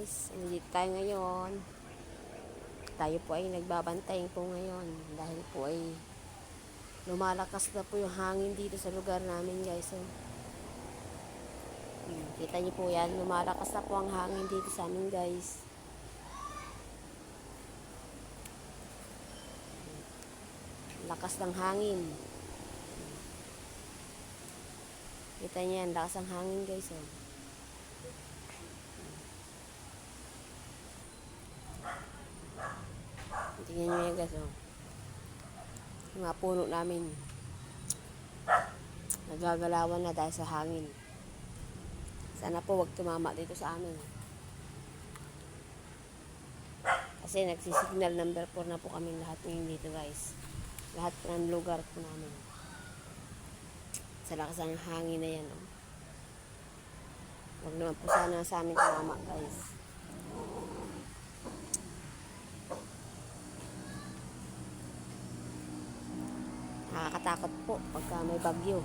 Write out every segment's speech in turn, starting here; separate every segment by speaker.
Speaker 1: guys, nandito tayo ngayon. Tayo po ay nagbabantay po ngayon dahil po ay lumalakas na po yung hangin dito sa lugar namin guys. So, kita niyo po yan, lumalakas na po ang hangin dito sa amin guys. Lakas ng hangin. Kita niyo yan, lakas ng hangin guys. Oh. Tingnan nyo yan guys, oh. Yung mga puno namin nagagalawan na dahil sa hangin. Sana po wag tumama dito sa amin. Kasi nagsisignal number 4 na po kami lahat ngayon dito guys. Lahat ng lugar po namin. Sa lakas ng hangin na yan, oh. Wag naman po sana sa amin tumama guys. Nakakatakot po pagka may bagyo.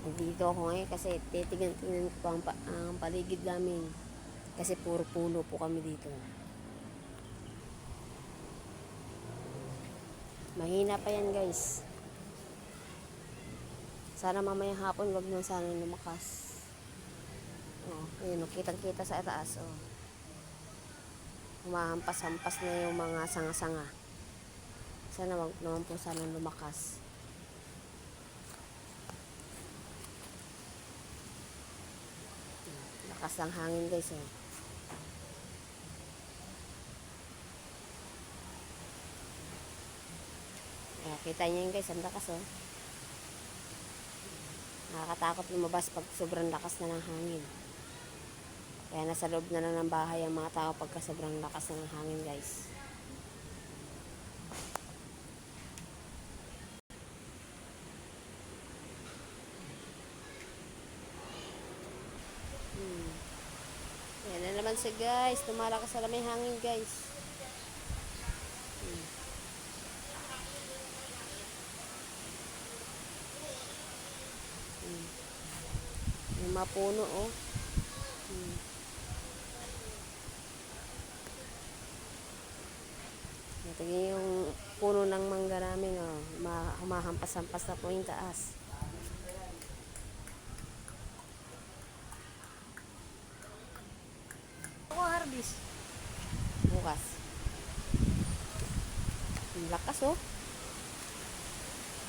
Speaker 1: Nandito ako ngayon kasi titignan ko po ang paligid namin. Kasi puro puno po kami dito. Mahina pa yan guys. Sana mamayang hapon wag na sana lumakas. Oh, ayun, kitang-kita sa taas. Oh. Humahampas-hampas na yung mga sanga-sanga. Sana wag naman po sana lumakas. Lakas ng hangin guys. Oh. Kita niyo yun guys, ang lakas oh. Nakakatakot lumabas pag sobrang lakas na ng hangin. Kaya nasa loob na lang ng bahay ang mga tao pagka sobrang lakas na ng hangin guys. Yan na naman siya guys. Tumalakas na may hangin guys. Yung mga puno oh. Tingnan yung puno ng mangga namin oh. Humahampas-hampas na po yung taas. Bukas. Ang lakas oh.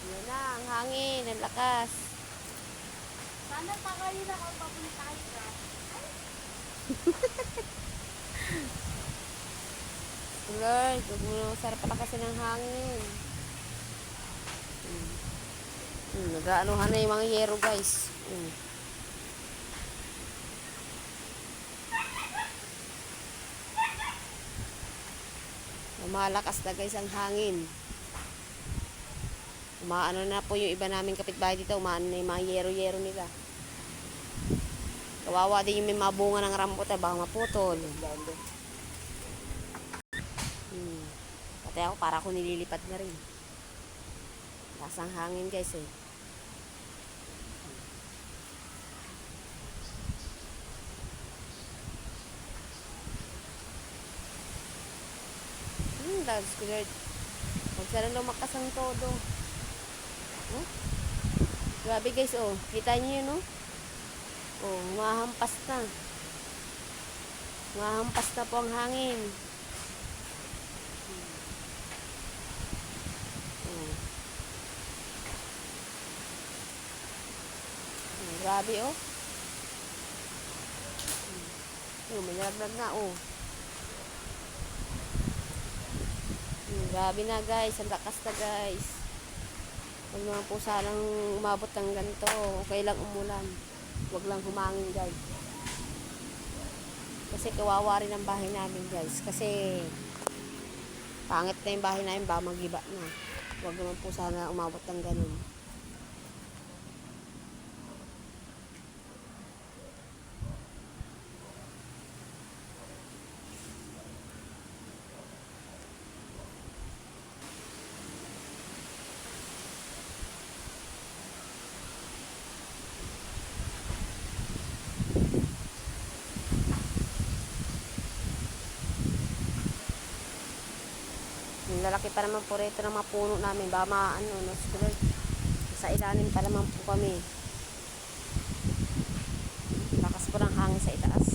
Speaker 1: Yan na, ang hangin, ang lakas.
Speaker 2: Sana tagalin na ako papunta ka.
Speaker 1: Lord, sarap pala kasi ng hangin. Nag-aanuhan na yung mga yero guys. Malakas na guys ang hangin. Umaano na po yung iba naming kapitbahay dito. Umaano na yung mga yero-yero nila. Kawawa din yung may mga bunga ng rambutan. Baka maputol. Pati ako para ako nililipad na rin. Lakas ang hangin guys eh. Loves ko Lord. Huwag sana lumakas ang todo. Oh? Grabe guys oh. Kita niyo yun oh. Oh, mahampas na. Mahampas na po ang hangin. Oh. Grabe oh. Oh, may nalaglag na oh. Grabe na guys, ang lakas na guys. Huwag naman po sanang umabot ng ganito. Okay lang umulan. Huwag lang humangin guys. Kasi kawawa rin ang bahay namin guys. Kasi pangit na yung bahay namin, baka magiba na. Huwag naman po sana umabot ng ganun. lalaki pa naman po rito ng mga puno namin. Baka ano, no, sa ilalim pa naman po kami. Lakas po ng hangin sa itaas.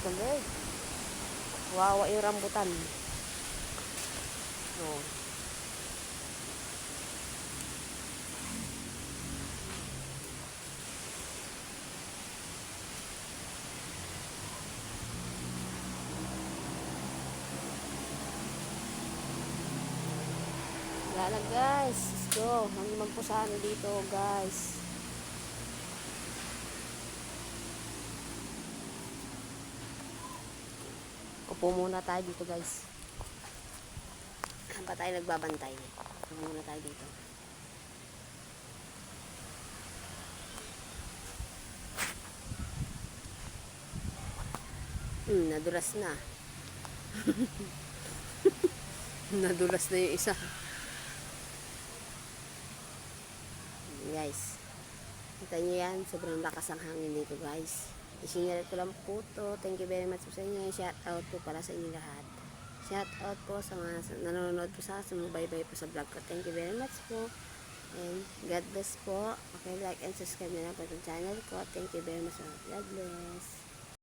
Speaker 1: Skulit. Wawa yung rambutan. Oh. Wala na guys. Let's go. Magpusano dito guys. Upo muna tayo dito guys. Pa tayo nagbabantay. Upo muna tayo dito. Nadulas na. Nadulas na yung isa. Guys, kita nyo yan, sobrang lakas ang hangin dito guys. Isinyalit ko lang po to. Thank you very much po sa inyo. Shout out po para sa inyo lahat. Shout out po sa mga nanonood po sa sumubaybay po sa vlog ko. Thank you very much po. And God bless po. Okay, like and subscribe na lang po sa channel ko. Thank you very much. God bless.